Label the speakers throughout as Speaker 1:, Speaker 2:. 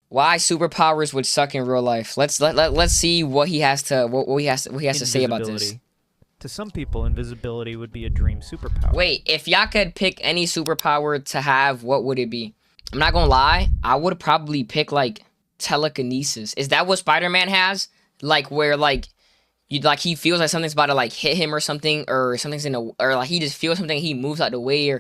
Speaker 1: Why superpowers would suck in real life? Let's see what he has to what he has to say about this.
Speaker 2: Invisibility. To some people, invisibility would be a dream superpower.
Speaker 1: Wait, if y'all could pick any superpower to have, what would it be? I'm not gonna lie, I would probably pick like telekinesis. Is that what Spider-Man has? Like where like you like he feels like something's about to like hit him or something, or something's in a, or like he just feels something, he moves out the way,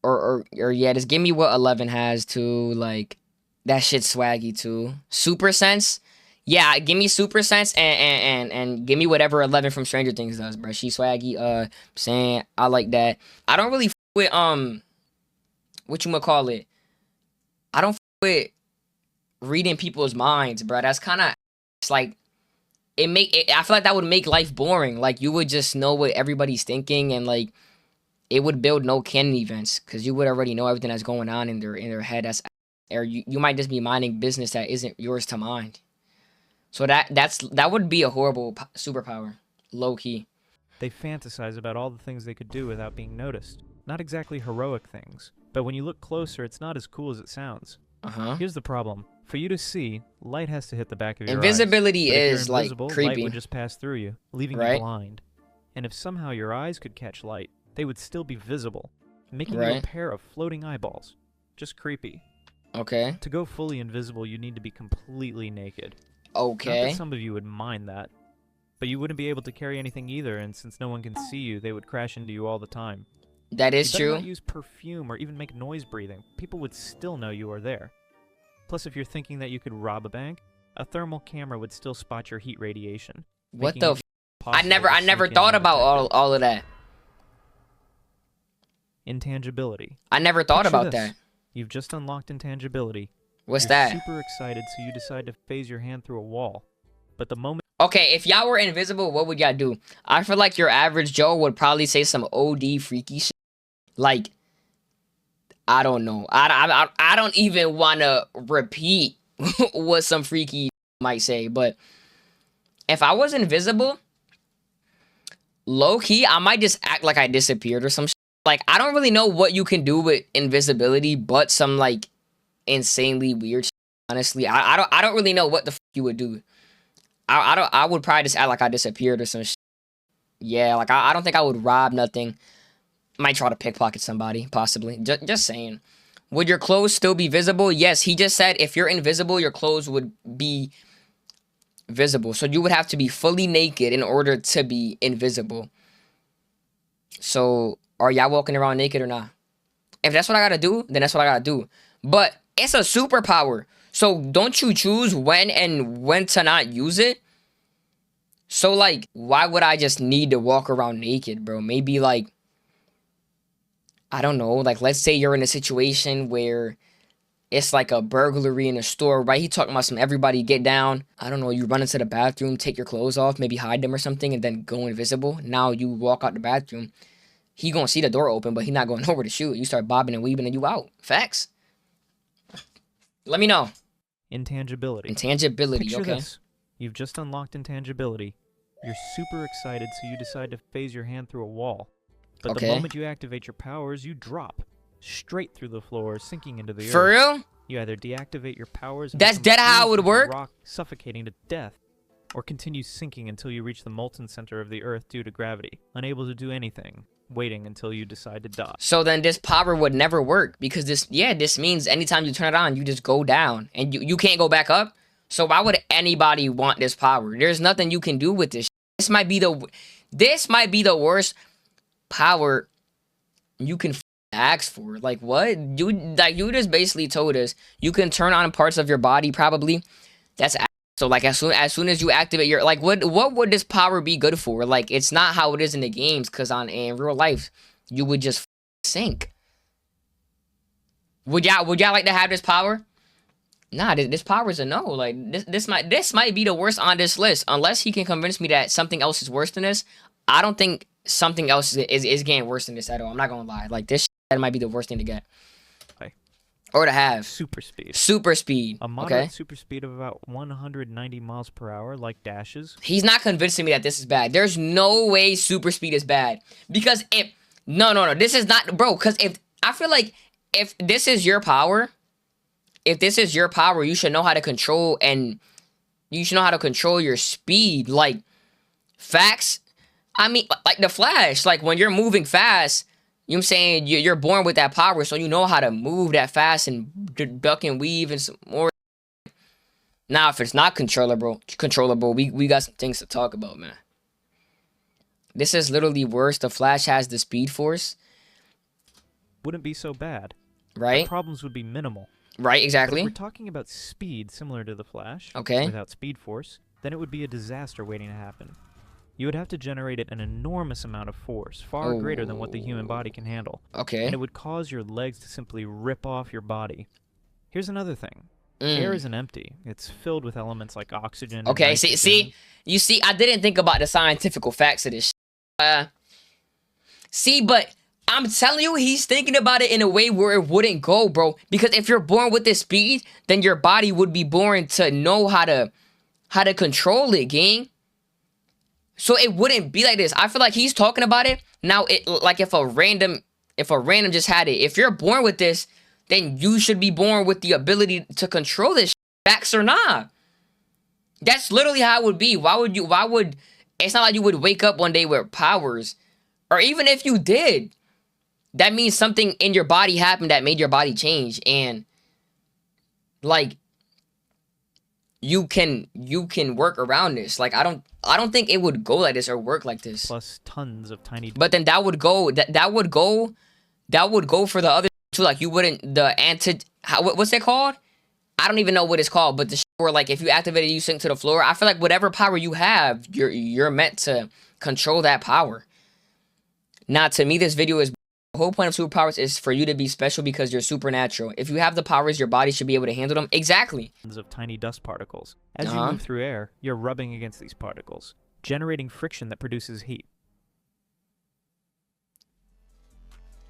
Speaker 1: or yeah, just give me what 11 has too. Like that shit's swaggy too. Super sense. Yeah, give me super sense and give me whatever 11 from Stranger Things does, bro. She swaggy. Saying I like that. I don't really with what you gonna call it. I don't with reading people's minds, bro. That's kind of, it's like I feel like that would make life boring. Like you would just know what everybody's thinking, and like it would build no canon events because you would already know everything that's going on in their head. Or you might just be minding business that isn't yours to mind. So that would be a horrible superpower, low key.
Speaker 2: They fantasize about all the things they could do without being noticed. Not exactly heroic things, but when you look closer, it's not as cool as it sounds. Here's the problem. For you to see, light has to hit the back of your eyes.
Speaker 1: Invisibility is like creepy.
Speaker 2: Light would just pass through you, leaving you blind. And if somehow your eyes could catch light, they would still be visible, making you a pair of floating eyeballs. Just creepy.
Speaker 1: Okay.
Speaker 2: To go fully invisible, you need to be completely naked.
Speaker 1: Okay.
Speaker 2: Not that some of you would mind that, but you wouldn't be able to carry anything either, and since no one can see you, they would crash into you all the time.
Speaker 1: That is true.
Speaker 2: Not use perfume or even make noise breathing. People would still know you are there. Plus, if you're thinking that you could rob a bank, a thermal camera would still spot your heat radiation.
Speaker 1: What the? I never thought about all of that.
Speaker 2: Intangibility.
Speaker 1: I never thought about that.
Speaker 2: You've just unlocked intangibility.
Speaker 1: What's
Speaker 2: You're
Speaker 1: that?
Speaker 2: Super excited, so you decide to phase your hand through a wall. But the moment...
Speaker 1: Okay, if y'all were invisible, what would y'all do? I feel like your average Joe would probably say some OD freaky shit. Like, I don't know. I don't even want to repeat what some freaky might say. But if I was invisible, low-key, I might just act like I disappeared or some shit. Like, I don't really know what you can do with invisibility, but some, like, insanely weird shit. Honestly, I don't really know what the you would do. I would probably just act like I disappeared or some shit. Yeah, like I don't think I would rob nothing. Might try to pickpocket somebody, possibly. Just saying. Would your clothes still be visible? Yes, he just said if you're invisible, your clothes would be visible. So you would have to be fully naked in order to be invisible. So are y'all walking around naked or not? If that's what I gotta do, then that's what I gotta do. But it's a superpower. So don't you choose when to not use it? So like, why would I just need to walk around naked, bro? Maybe like, I don't know. Like, let's say you're in a situation where it's like a burglary in a store, right? He talking about some everybody get down. I don't know. You run into the bathroom, take your clothes off, maybe hide them or something, and then go invisible. Now you walk out the bathroom. He gonna see the door open, but he not going over to shoot. You start bobbing and weaving and you out. Facts. Let me know.
Speaker 2: Intangibility.
Speaker 1: Intangibility,
Speaker 2: Picture
Speaker 1: okay.
Speaker 2: This. You've just unlocked intangibility. You're super excited, so you decide to phase your hand through a wall. But the moment you activate your powers, you drop straight through the floor, sinking into the earth.
Speaker 1: For real?
Speaker 2: You either deactivate your powers and
Speaker 1: that's dead how it would work?
Speaker 2: Rock, suffocating to death, or continue sinking until you reach the molten center of the earth due to gravity, unable to do anything, waiting until you decide to die.
Speaker 1: So then this power would never work because this means anytime you turn it on, you just go down and you can't go back up. So why would anybody want this power? There's nothing you can do with this. This might be the worst power you can ask for. Like what? You just basically told us you can turn on parts of your body probably. That's so like as soon as you activate your like what would this power be good for? Like it's not how it is in the games, because in real life you would just sink. Would y'all like to have this power? Nah, this power is a no. Like this might be the worst on this list. Unless he can convince me that something else is worse than this, I don't think something else is getting worse than this at all. I'm not gonna lie. Like this shit might be the worst thing to get.
Speaker 2: Okay.
Speaker 1: Or to have.
Speaker 2: Super speed.
Speaker 1: Super speed.
Speaker 2: A moderate super speed of about 190 miles per hour, like dashes.
Speaker 1: He's not convincing me that this is bad. There's no way super speed is bad. Because if no, this is not, bro. Because if I feel like if this is your power, if this is your power, you should know how to control your speed. Like, facts. I mean, like the Flash. Like, when you're moving fast, you know what I'm saying, you're born with that power, so you know how to move that fast and duck and weave and some more. Now, if it's not controllable, we got some things to talk about, man. This is literally worse. The Flash has the Speed Force.
Speaker 2: Wouldn't be so bad.
Speaker 1: Right?
Speaker 2: The problems would be minimal.
Speaker 1: Right, exactly.
Speaker 2: But if we're talking about speed similar to the Flash,
Speaker 1: okay,
Speaker 2: without Speed Force, then it would be a disaster waiting to happen. You would have to generate an enormous amount of force, far greater than what the human body can handle.
Speaker 1: Okay.
Speaker 2: And it would cause your legs to simply rip off your body. Here's another thing. Air isn't empty. It's filled with elements like oxygen.
Speaker 1: Okay, you see, I didn't think about the scientific facts of this. But I'm telling you, he's thinking about it in a way where it wouldn't go, bro. Because if you're born with this speed, then your body would be born to know how to control it, gang. So it wouldn't be like this. I feel like he's talking about it now. Like if a random just had it. If you're born with this, then you should be born with the ability to control this. Facts or not. That's literally how it would be. It's not like you would wake up one day with powers. Or even if you did, that means something in your body happened that made your body change. And like, you can work around this. Like, I don't think it would go like this or work like this.
Speaker 2: Plus tons of tiny.
Speaker 1: But then that would go for the other too. Like, you wouldn't what's it called? I don't even know what it's called. But the where, like, if you activate it, you sink to the floor. I feel like whatever power you have, you're meant to control that power. Now, to me, this video is. The whole point of superpowers is for you to be special because you're supernatural. If you have the powers, your body should be able to handle them. Exactly.
Speaker 2: Of tiny dust particles. As you move through air, you're rubbing against these particles, generating friction that produces heat.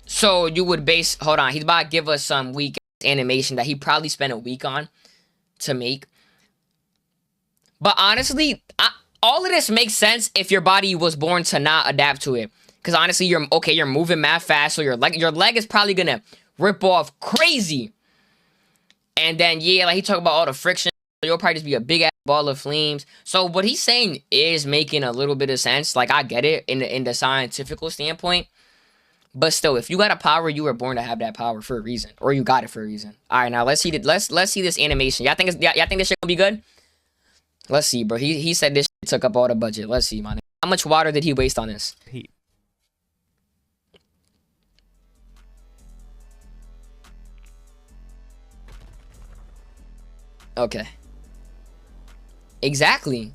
Speaker 1: So you would hold on, he's about to give us some weak animation that he probably spent a week on to make. But honestly, all of this makes sense if your body was born to not adapt to it. Because honestly, you're moving mad fast, so your leg is probably gonna rip off crazy. And then, yeah, like he talked about all the friction, you'll probably just be a big ass ball of flames. So what he's saying is making a little bit of sense. Like, I get it in the scientific standpoint. But still, if you got a power, you were born to have that power for a reason. Or you got it for a reason. Alright, now let's see this animation. Y'all think this shit gonna be good? Let's see, bro. He said this shit took up all the budget. Let's see, man. How much water did he waste on this?
Speaker 2: Heat.
Speaker 1: Okay. Exactly.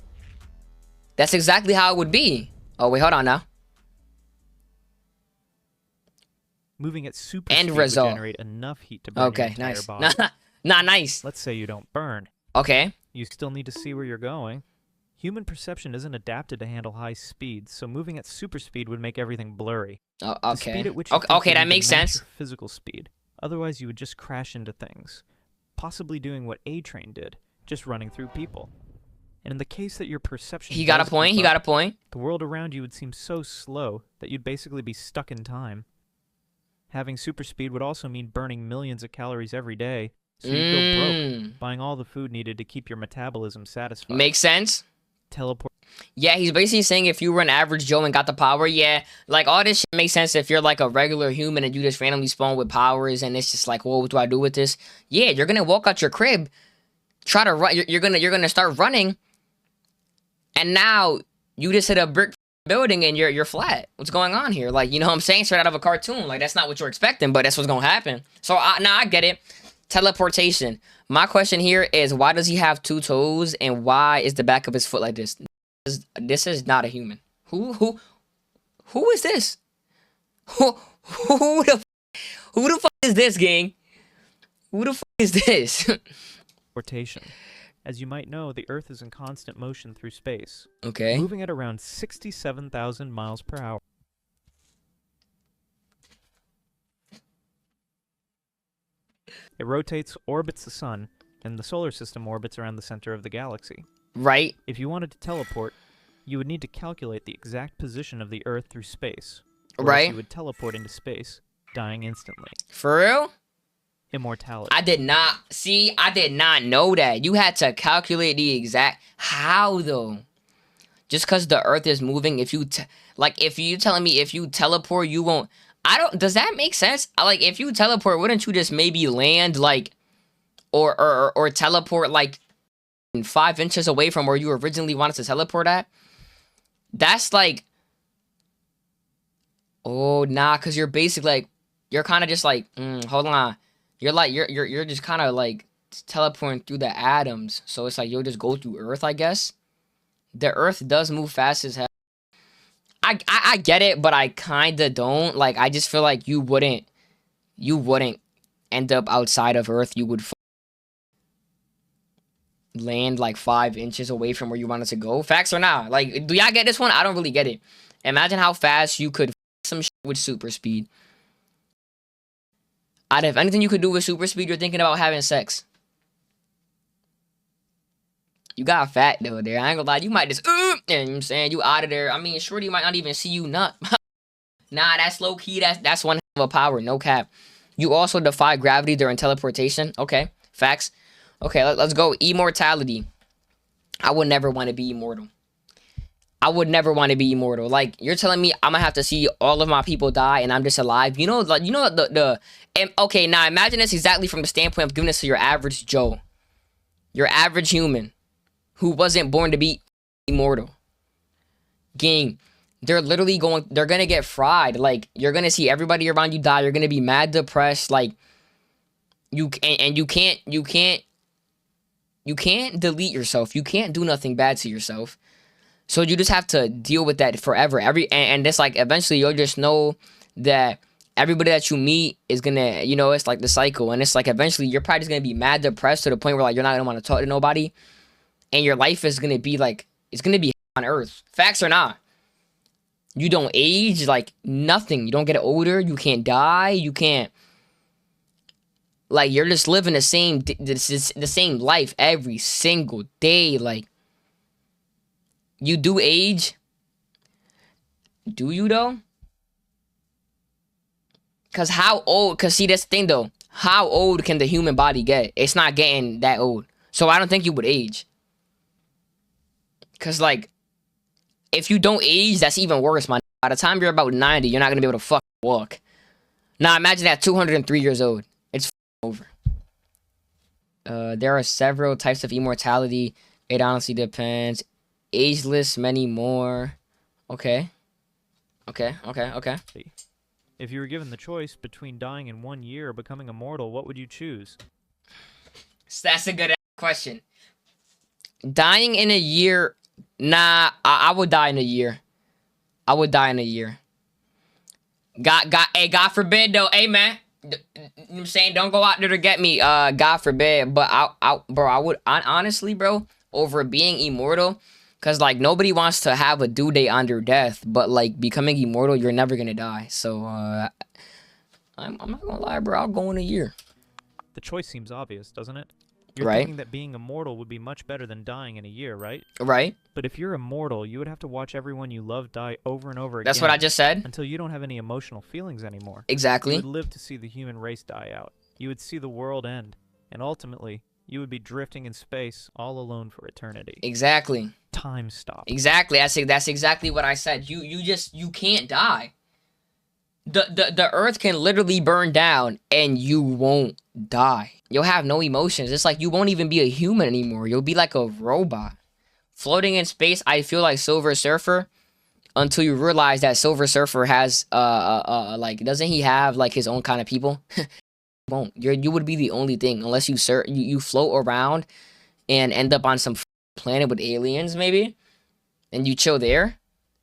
Speaker 1: That's exactly how it would be. Oh, wait, hold on now.
Speaker 2: Moving at super speed would generate enough heat to burn your entire body.
Speaker 1: Nice.
Speaker 2: Let's say you don't burn.
Speaker 1: Okay.
Speaker 2: You still need to see where you're going. Human perception isn't adapted to handle high speeds, so moving at super speed would make everything blurry.
Speaker 1: Okay.
Speaker 2: The speed at which
Speaker 1: okay, that makes sense.
Speaker 2: Your physical speed. Otherwise, you would just crash into things. Possibly doing what A-Train did, just running through people. And in the case that your perception
Speaker 1: He got a point.
Speaker 2: The world around you would seem so slow that you'd basically be stuck in time. Having super speed would also mean burning millions of calories every day, so you'd go broke, buying all the food needed to keep your metabolism satisfied.
Speaker 1: Makes sense.
Speaker 2: Teleport.
Speaker 1: Yeah, he's basically saying if you were an average Joe and got the power, yeah, like all this shit makes sense if you're like a regular human and you just randomly spawn with powers and it's just like, well, what do I do with this? Yeah, you're gonna walk out your crib, try to run, you're gonna start running, and now you just hit a brick building and you're flat. What's going on here? Like, you know what I'm saying? Straight out of a cartoon. Like, that's not what you're expecting, but that's what's gonna happen. So now I get it. Teleportation. My question here is, why does he have 2 toes and why is the back of his foot like this? This is not a human. Who is this? Who the fuck is this, gang? Who the fuck is this?
Speaker 2: Teleportation. As you might know, the Earth is in constant motion through space.
Speaker 1: Okay.
Speaker 2: Moving at around 67,000 miles per hour. It rotates, orbits the sun, and the solar system orbits around the center of the galaxy.
Speaker 1: Right.
Speaker 2: If you wanted to teleport, you would need to calculate the exact position of the Earth through space. Or
Speaker 1: right.
Speaker 2: you would teleport into space, dying instantly.
Speaker 1: For real?
Speaker 2: Immortality.
Speaker 1: I did not know that. You had to calculate the exact... How, though? Just because the earth is moving, if you... if you telling me if you teleport, you won't... Does that make sense? Like, if you teleport, wouldn't you just maybe land, like... Or teleport, like, 5 inches away from where you originally wanted to teleport at? That's, like... Oh, nah, because you're basically, like... You're kind of just, like... hold on. You're just kind of, like, teleporting through the atoms. So it's like you'll just go through Earth, I guess. The Earth does move fast as hell. I get it, but I kind of don't. Like, I just feel like you wouldn't end up outside of Earth. You would land, like, 5 inches away from where you wanted to go. Facts or not? Like, do y'all get this one? I don't really get it. Imagine how fast you could some shit with super speed. Out of anything you could do with super speed, you're thinking about having sex. You got fat, though, there. I ain't gonna lie. You might just, you know what I'm saying? You out of there. I mean, shorty might not even see you nut. Nah, that's low-key. That's one hell of a power. No cap. You also defy gravity during teleportation. Okay. Facts. Okay, let's go. Immortality. I would never want to be immortal. I would never want to be immortal. Like, you're telling me I'm gonna have to see all of my people die and I'm just alive. You know, like, okay, now imagine this exactly from the standpoint of giving this to your average Joe. Your average human who wasn't born to be immortal. Gang, they're gonna get fried. Like, you're gonna see everybody around you die. You're gonna be mad depressed. Like, you can't delete yourself. You can't do nothing bad to yourself. So you just have to deal with that forever. And it's like, eventually you'll just know that everybody that you meet is gonna, it's like the cycle. And it's like, eventually you're probably just gonna be mad depressed to the point where, like, you're not gonna want to talk to nobody. And your life is gonna be like, it's gonna be on Earth. Facts or not. You don't age, like, nothing. You don't get older. You can't die. You can't, like, you're just living the same life every single day. Like, you do age. Do you, though? Because how old? Because, see, this thing, though. How old can the human body get? It's not getting that old. So I don't think you would age. Because, like, if you don't age, that's even worse, man. By the time you're about 90, you're not going to be able to fucking walk. Now, imagine that 203 years old. It's over. There are several types of immortality. It honestly depends. Ageless, many more. Okay.
Speaker 2: If you were given the choice between dying in 1 year or becoming immortal, what would you choose?
Speaker 1: That's a good question. Dying in a year... Nah, I would die in a year. I would die in a year. God forbid, though. Hey, man. You know what I'm saying? Don't go out there to get me. God forbid. But, I would... Honestly, bro, over being immortal... Because, like, nobody wants to have a due date on their death. But, like, becoming immortal, you're never going to die. So, I'm not going to lie, bro. I'll go in a year.
Speaker 2: The choice seems obvious, doesn't it? You're thinking that being immortal would be much better than dying in a year, right?
Speaker 1: Right.
Speaker 2: But if you're immortal, you would have to watch everyone you love die over and over again.
Speaker 1: That's what I just said.
Speaker 2: Until you don't have any emotional feelings anymore.
Speaker 1: Exactly.
Speaker 2: You would live to see the human race die out. You would see the world end. And ultimately, you would be drifting in space all alone for eternity.
Speaker 1: Exactly.
Speaker 2: Time stop.
Speaker 1: Exactly. That's exactly what I said. You can't die. The earth can literally burn down and you won't die. You'll have no emotions. It's like you won't even be a human anymore. You'll be like a robot. Floating in space, I feel like Silver Surfer, until you realize that Silver Surfer has like, doesn't he have like his own kind of people? Won't. You would be the only thing unless you float around and end up on some planet with aliens, maybe, and you chill there.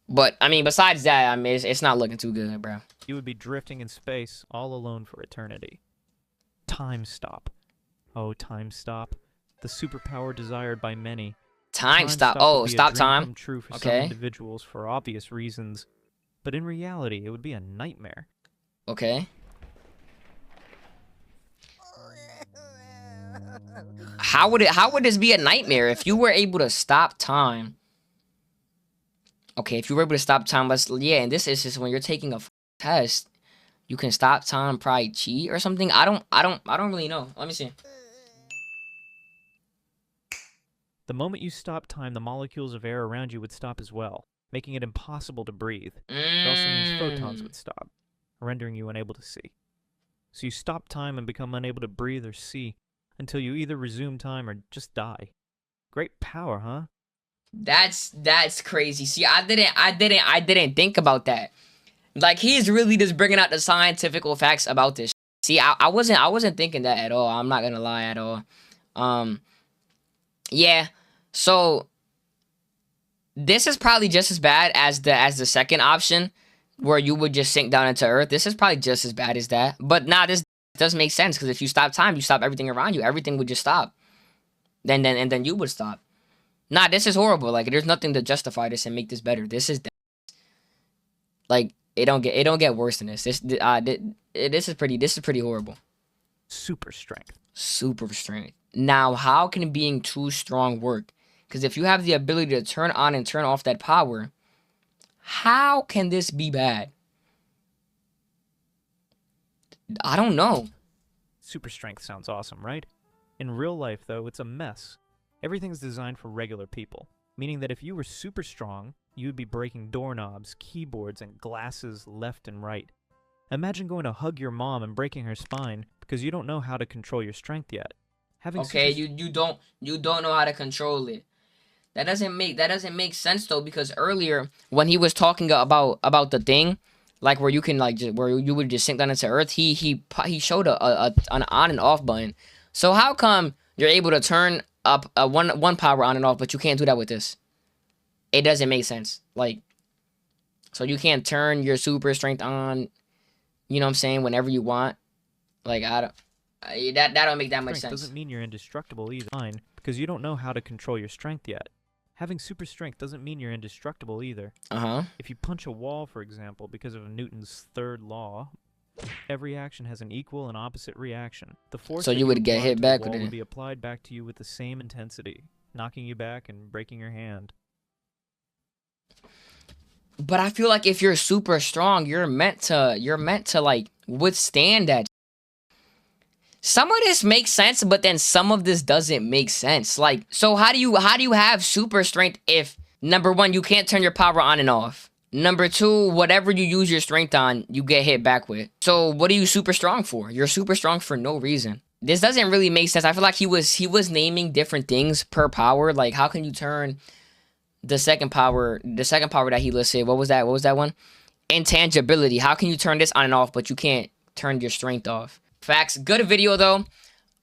Speaker 1: But I mean, besides that, I mean, it's not looking too good, bro.
Speaker 2: You would be drifting in space all alone for eternity. Time stop. Oh, time stop. The superpower desired by many.
Speaker 1: Time stop. Oh, stop time.
Speaker 2: Come true for some individuals for obvious reasons, but in reality, it would be a nightmare.
Speaker 1: Okay. How would this be a nightmare if you were able to stop time? Okay, if you were able to stop time, and this is just when you're taking a test, You can stop time, probably cheat or something. I don't really know. Let me see.
Speaker 2: The moment you stop time, the molecules of air around you would stop as well, making it impossible to breathe. It also means photons would stop, rendering you unable to see. So you stop time and become unable to breathe or see until you either resume time or just die. Great power, huh?
Speaker 1: That's crazy. See, I didn't think about that. Like, he's really just bringing out the scientific facts about this. See, I wasn't thinking that at all. I'm not gonna lie at all. Yeah. So this is probably just as bad as the second option, where you would just sink down into Earth. This is probably just as bad as that. But nah, this does make sense, because if you stop time, you stop everything around you. Everything would just stop. Then you would stop. Nah, this is horrible. Like, there's nothing to justify this and make this better. This is like, it don't get worse than this. This is pretty horrible.
Speaker 2: Super strength.
Speaker 1: Super strength. Now, how can being too strong work? Because if you have the ability to turn on and turn off that power, how can this be bad? I don't know.
Speaker 2: Super strength sounds awesome, right? In real life, though, it's a mess. Everything's designed for regular people, meaning that if you were super strong, you would be breaking doorknobs, keyboards, and glasses left and right. Imagine going to hug your mom and breaking her spine because you don't know how to control your strength yet.
Speaker 1: You don't know how to control it. That doesn't make sense though, because earlier when he was talking about the thing, like where you can where you would just sink down into Earth, he showed an on and off button. So how come you're able to turn up one power on and off, but you can't do that with this? It doesn't make sense. Like, so you can't turn your super strength on, you know what I'm saying, whenever you want. Like, that don't make that much sense.
Speaker 2: Doesn't mean you're indestructible either, because you don't know how to control your strength yet. Having super strength doesn't mean you're indestructible either. If you punch a wall, for example, because of Newton's third law, every action has an equal and opposite reaction. The force
Speaker 1: so you would get hit back with
Speaker 2: it would be applied back to you with the same intensity, knocking you back and breaking your hand.
Speaker 1: But I feel like if you're super strong, you're meant to like withstand that. Some of this makes sense, but then some of this doesn't make sense. Like, so how do you have super strength if, number one, you can't turn your power on and off? Number two, whatever you use your strength on, you get hit back with. So what are you super strong for? You're super strong for no reason. This doesn't really make sense. I feel like he was naming different things per power. Like, how can you turn the second power that he listed? What was that one? Intangibility. How can you turn this on and off, but you can't turn your strength off? Facts. Good video though.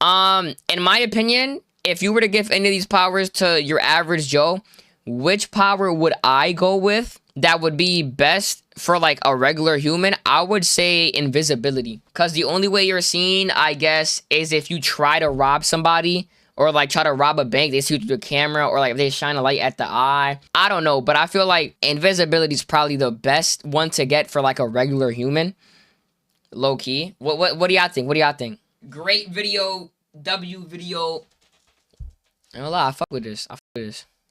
Speaker 1: In my opinion, if you were to give any of these powers to your average Joe, which power would I go with that would be best for like a regular human? I would say invisibility, because the only way you're seen, I guess, is if you try to rob somebody, or like try to rob a bank, they see you through the camera, or like if they shine a light at the eye. I don't know, but I feel like invisibility is probably the best one to get for like a regular human. Low key. What do y'all think? What do y'all think? Great video. W video. I don't lie, I fuck with this.